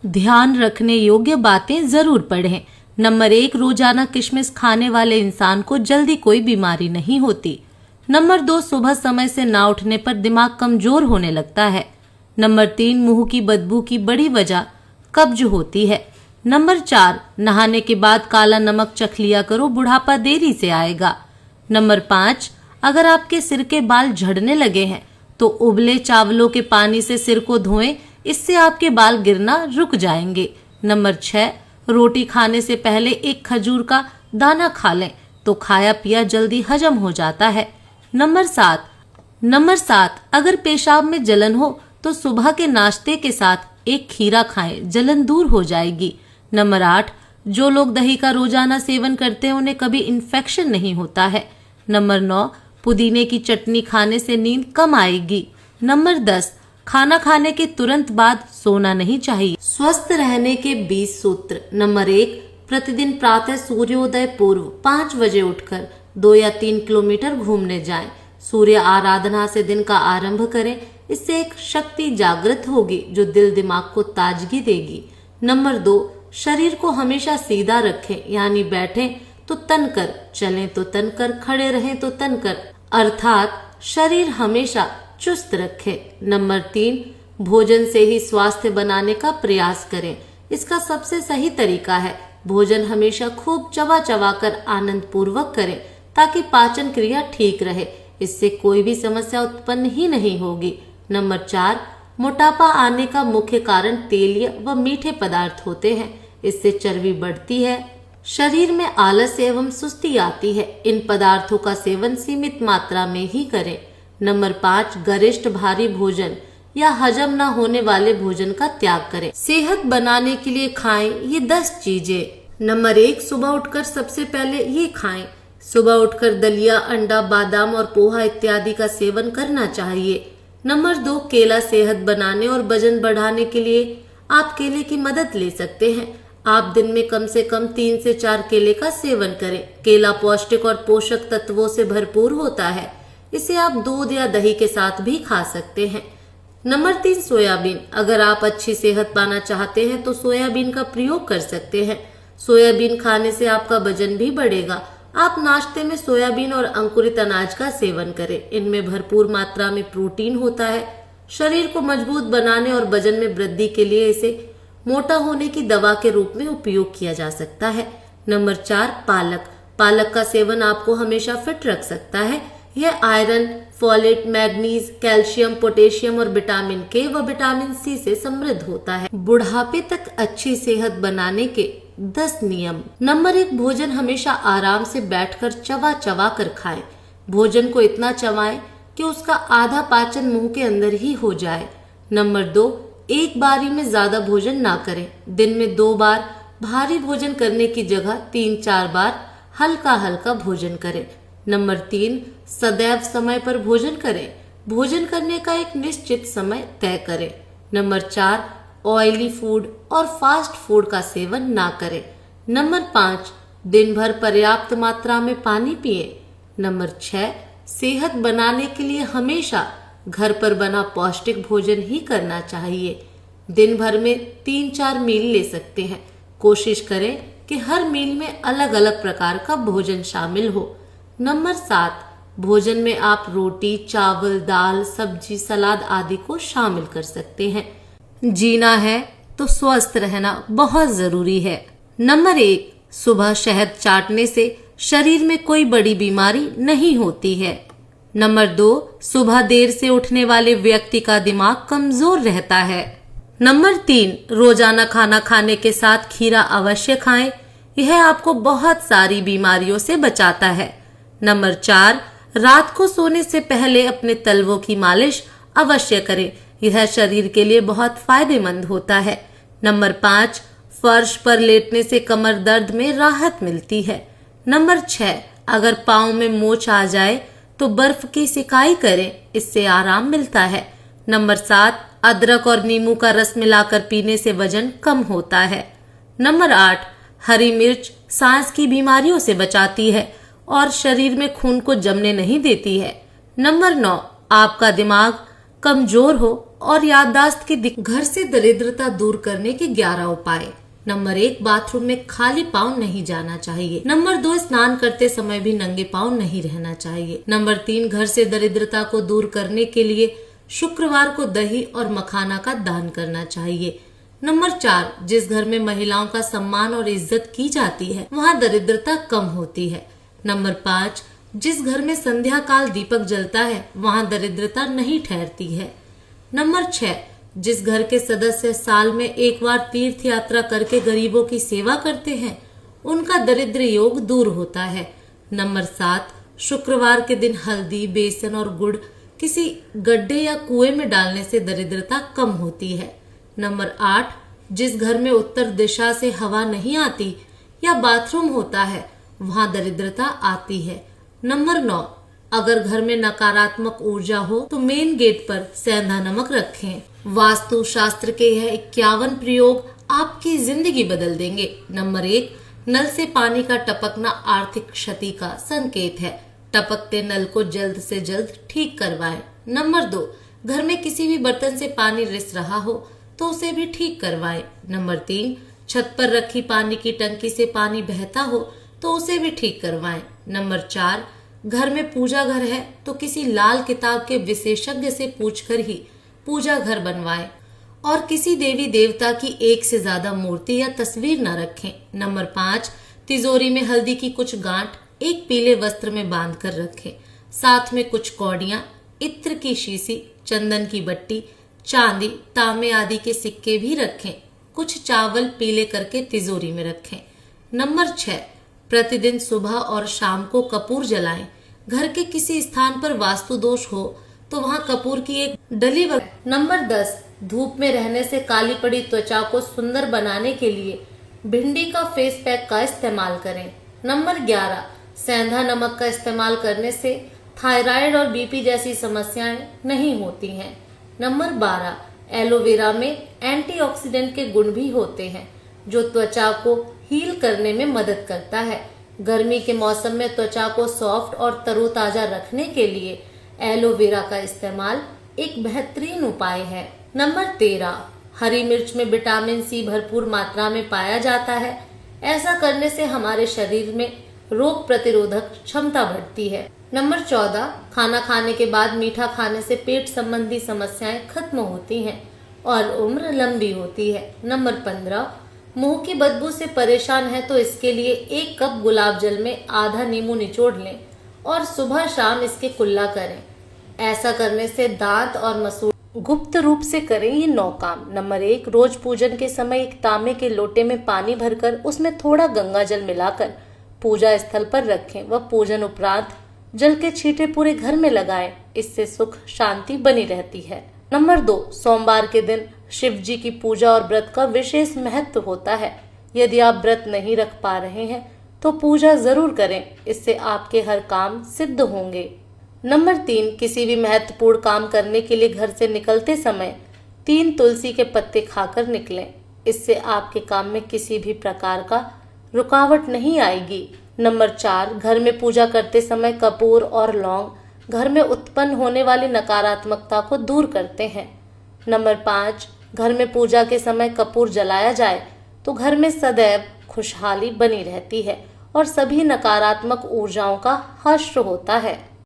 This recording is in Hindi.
ध्यान रखने योग्य बातें जरूर पढ़ें। नंबर 1, रोजाना किशमिश खाने वाले इंसान को जल्दी कोई बीमारी नहीं होती। नंबर 2, सुबह समय से ना उठने पर दिमाग कमजोर होने लगता है। नंबर 3, मुंह की बदबू की बड़ी वजह कब्ज होती है। नंबर 4, नहाने के बाद काला नमक चख लिया करो, बुढ़ापा देरी से आएगा। नंबर 5, अगर आपके सिर के बाल झड़ने लगे हैं तो उबले चावलों के पानी से सिर को धोएं, इससे आपके बाल गिरना रुक जाएंगे। नंबर 6, रोटी खाने से पहले एक खजूर का दाना खा लें तो खाया पिया जल्दी हजम हो जाता है। नंबर 7, अगर पेशाब में जलन हो तो सुबह के नाश्ते के साथ एक खीरा खाएं, जलन दूर हो जाएगी। नंबर 8, जो लोग दही का रोजाना सेवन करते हैं उन्हें कभी इन्फेक्शन नहीं होता है। नंबर 9, पुदीने की चटनी खाने से नींद कम आएगी। नंबर 10, खाना खाने के तुरंत बाद सोना नहीं चाहिए। स्वस्थ रहने के 20 सूत्र। नंबर 1, प्रतिदिन प्रातः सूर्योदय पूर्व 5 बजे उठकर 2 या 3 किलोमीटर घूमने जाएं। सूर्य आराधना से दिन का आरंभ करें, इससे एक शक्ति जागृत होगी जो दिल दिमाग को ताजगी देगी। नंबर 2, शरीर को हमेशा सीधा रखें, यानी बैठें तो तन कर, चलें तो तन कर, खड़े रहें तो तन कर, अर्थात शरीर हमेशा चुस्त रखें। नंबर 3, भोजन से ही स्वास्थ्य बनाने का प्रयास करें। इसका सबसे सही तरीका है भोजन हमेशा खूब चबा चबा कर आनंद पूर्वक करें ताकि पाचन क्रिया ठीक रहे, इससे कोई भी समस्या उत्पन्न ही नहीं होगी। नंबर 4, मोटापा आने का मुख्य कारण तेलीय व मीठे पदार्थ होते हैं, इससे चर्बी बढ़ती है, शरीर में आलस एवं सुस्ती आती है। इन पदार्थों का सेवन सीमित मात्रा में ही करें। नंबर 5, गरिष्ठ भारी भोजन या हजम न होने वाले भोजन का त्याग करें। सेहत बनाने के लिए खाएं ये 10 चीजें। नंबर 1, सुबह उठकर सबसे पहले ये खाएं। सुबह उठकर दलिया, अंडा, बादाम और पोहा इत्यादि का सेवन करना चाहिए। नंबर 2, केला सेहत बनाने और वजन बढ़ाने के लिए आप केले की मदद ले सकते हैं। आप दिन में कम से कम 3 से 4 केले का सेवन करें। केला पौष्टिक और पोषक तत्वों से भरपूर होता है, इसे आप दूध या दही के साथ भी खा सकते हैं। Number 3, soybean. अगर आप अच्छी सेहत पाना चाहते हैं तो सोयाबीन का प्रयोग कर सकते हैं। सोयाबीन खाने से आपका वजन भी बढ़ेगा। आप नाश्ते में सोयाबीन और अंकुरित अनाज का सेवन करें, इनमें भरपूर मात्रा में प्रोटीन होता है। शरीर को मजबूत बनाने और वजन में वृद्धि के लिए इसे मोटा होने की दवा के रूप में उपयोग किया जा सकता है। नंबर 4, पालक। पालक का सेवन आपको हमेशा फिट रख सकता है। यह iron, folate, manganese, calcium, potassium और विटामिन के व विटामिन सी से समृद्ध होता है। बुढ़ापे तक अच्छी सेहत बनाने के 10 नियम। नंबर 1, भोजन हमेशा आराम से बैठकर चबा चबा कर खाएं। भोजन को इतना चबाएं कि उसका आधा पाचन मुंह के अंदर ही हो जाए। नंबर 2, एक बारी में ज्यादा भोजन ना करें। दिन में 2 बार भारी भोजन करने की जगह 3-4 बार हल्का हल्का भोजन करें। नंबर 3, सदैव समय पर भोजन करें। भोजन करने का एक निश्चित समय तय करें। नंबर 4, ऑयली फूड और फास्ट फूड का सेवन ना करें। नंबर 5, दिन भर पर्याप्त मात्रा में पानी पिएं। नंबर 6, सेहत बनाने के लिए हमेशा घर पर बना पौष्टिक भोजन ही करना चाहिए। दिन भर में 3-4 मील ले सकते हैं। कोशिश करें कि हर मील में अलग अलग प्रकार का भोजन शामिल हो। नंबर 7, भोजन में आप रोटी, चावल, दाल, सब्जी, सलाद आदि को शामिल कर सकते हैं। जीना है तो स्वस्थ रहना बहुत जरूरी है। नंबर 1, सुबह शहद चाटने से शरीर में कोई बड़ी बीमारी नहीं होती है। नंबर 2, सुबह देर से उठने वाले व्यक्ति का दिमाग कमजोर रहता है। नंबर 3, रोजाना खाना खाने के साथ खीरा अवश्य खाएं, यह आपको बहुत सारी बीमारियों से बचाता है। नंबर 4, रात को सोने से पहले अपने तलवों की मालिश अवश्य करें, यह शरीर के लिए बहुत फायदेमंद होता है। नंबर 5, फर्श पर लेटने से कमर दर्द में राहत मिलती है। नंबर 6, अगर पाँव में मोच आ जाए तो बर्फ की सिकाई करें, इससे आराम मिलता है। नंबर 7, अदरक और नींबू का रस मिलाकर पीने से वजन कम होता है। नंबर 8, हरी मिर्च सांस की बीमारियों से बचाती है और शरीर में खून को जमने नहीं देती है। नंबर 9, आपका दिमाग कमजोर हो और याददाश्त के घर से दरिद्रता दूर करने के 11 उपाय। नंबर 1, बाथरूम में खाली पाँव नहीं जाना चाहिए। नंबर 2, स्नान करते समय भी नंगे पाँव नहीं रहना चाहिए। नंबर 3, घर से दरिद्रता को दूर करने के लिए शुक्रवार को दही और मखाना का दान करना चाहिए। नंबर 4, जिस घर में महिलाओं का सम्मान और इज्जत की जाती है वहाँ दरिद्रता कम होती है। नंबर 5, जिस घर में संध्या काल दीपक जलता है वहाँ दरिद्रता नहीं ठहरती है। नंबर 6, जिस घर के सदस्य साल में एक बार तीर्थ यात्रा करके गरीबों की सेवा करते हैं उनका दरिद्र योग दूर होता है। नंबर 7, शुक्रवार के दिन हल्दी, बेसन और गुड़ किसी गड्ढे या कुएं में डालने से दरिद्रता कम होती है। नंबर 8, जिस घर में उत्तर दिशा से हवा नहीं आती या बाथरूम होता है वहां दरिद्रता आती है। नंबर 9, अगर घर में नकारात्मक ऊर्जा हो तो मेन गेट पर सेंधा नमक रखें। वास्तु शास्त्र के यह 51 प्रयोग आपकी जिंदगी बदल देंगे। नंबर 1, नल से पानी का टपकना आर्थिक क्षति का संकेत है। टपकते नल को जल्द से जल्द ठीक करवाएं। नंबर 2, घर में किसी भी बर्तन से पानी रिस रहा हो तो उसे भी ठीक करवाएं। नंबर 3, छत पर रखी पानी की टंकी से पानी बहता हो तो उसे भी ठीक करवाएं। नंबर 4, घर में पूजा घर है तो किसी लाल किताब के विशेषज्ञ से पूछकर ही पूजा घर बनवाएं और किसी देवी देवता की एक से ज्यादा मूर्ति या तस्वीर न रखें। नंबर 5, तिजोरी में हल्दी की कुछ गांठ एक पीले वस्त्र में बांध कर रखें। साथ में कुछ कौड़ियां, इत्र की शीशी, चंदन की बट्टी, चांदी, तांबे आदि के सिक्के भी रखें। कुछ चावल पीले करके तिजोरी में रखें। नंबर 6, प्रतिदिन सुबह और शाम को कपूर जलाएं। घर के किसी स्थान पर वास्तु दोष हो तो वहां कपूर की एक डली नंबर 10, धूप में रहने से काली पड़ी त्वचा को सुंदर बनाने के लिए भिंडी का फेस पैक का इस्तेमाल करें। नंबर 11, सेंधा नमक का इस्तेमाल करने से थायराइड और बीपी जैसी समस्याएं नहीं होती हैं। नंबर 12, एलोवेरा में एंटीऑक्सीडेंट के गुण भी होते हैं जो त्वचा को हील करने में मदद करता है। गर्मी के मौसम में त्वचा को सॉफ्ट और तरोताजा रखने के लिए एलोवेरा का इस्तेमाल एक बेहतरीन उपाय है। नंबर 13, हरी मिर्च में विटामिन सी भरपूर मात्रा में पाया जाता है। ऐसा करने से हमारे शरीर में रोग प्रतिरोधक क्षमता बढ़ती है। नंबर 14, खाना खाने के बाद मीठा खाने से पेट संबंधी समस्याएं खत्म होती हैं और उम्र लंबी होती है। नंबर 15, मुंह की बदबू से परेशान है तो इसके लिए 1 कप गुलाब जल में आधा नींबू निचोड़ लें और सुबह शाम इसके कुल्ला करें। ऐसा करने से दांत और मसूड़ गुप्त रूप से करें ये 9 काम। नंबर 1, रोज पूजन के समय एक तांबे के लोटे में पानी भरकर उसमें थोड़ा गंगा जल मिलाकर पूजा स्थल पर रखें व पूजन उपरांत जल के छींटे पूरे घर में लगाएं। इससे सुख शांति बनी रहती है। नंबर 2, सोमवार के दिन शिव जी की पूजा और व्रत का विशेष महत्व होता है। यदि आप व्रत नहीं रख पा रहे हैं तो पूजा जरूर करें, इससे आपके हर काम सिद्ध होंगे। नंबर 3, किसी भी महत्वपूर्ण काम करने के लिए घर से निकलते समय 3 तुलसी के पत्ते खाकर निकलें। इससे आपके काम में किसी भी प्रकार का रुकावट नहीं आएगी। नंबर 4, घर में पूजा करते समय कपूर और लौंग घर में उत्पन्न होने वाली नकारात्मकता को दूर करते हैं। नंबर 5, घर में पूजा के समय कपूर जलाया जाए तो घर में सदैव खुशहाली बनी रहती है और सभी नकारात्मक ऊर्जाओं का हर्ष होता है।